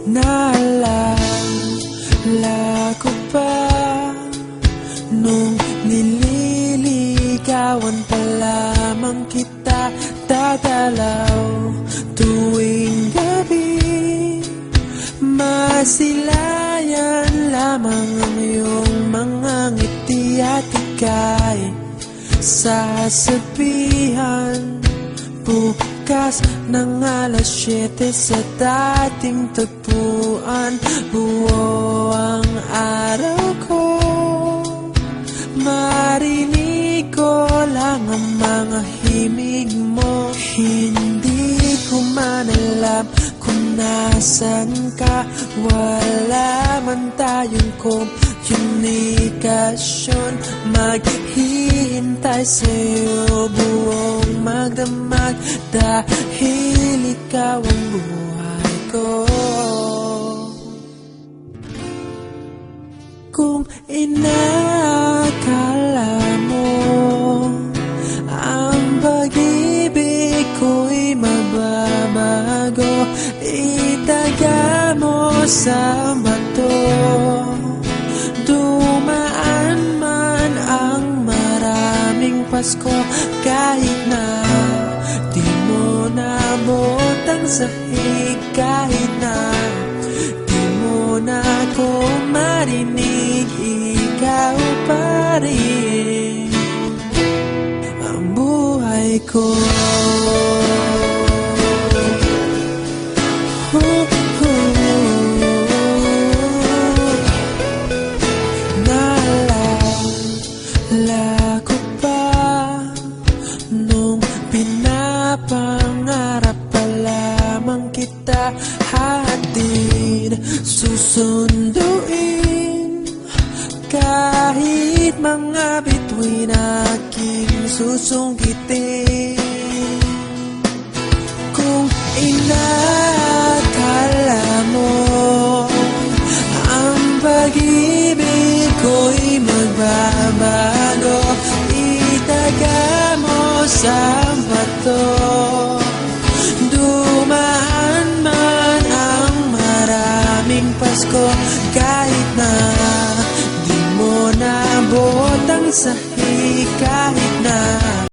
Naalala ko pa nung nililigawan pa lamang kita, dadalaw tuwing gabi. Masilayan lamang ang iyong mga ngiti at ika'y sasabihan bukas ng alas 7 sa dating tagpuan. Buo ang araw ko, marinig ko lang ang mga himig mo. Hindi ko man alam kung nasan ka, wala man tayong komunikasyon. Maghihintay sa'yo buong magdamag dahil ikaw ang buhay ko. Kung inakala mo ang pag-ibig ko'y mababago, itaga mo sa bato. Dumaan man ang maraming Pasko, kahit na di mo naabot ang sahig, kahit na di mo na ako marinig, ikaw pa rin ang buhay ko. Naalala ko pa nung pinapangarap pa lamang kita, hatid susunduin kahit mga bituin aking susungkitin. Kung inakala mo ang pag-ibig ko'y magbabago, itaga mo sa bato. Dumaan man ang maraming Pasko, kahit na di mo naabot ang sahig, kahit na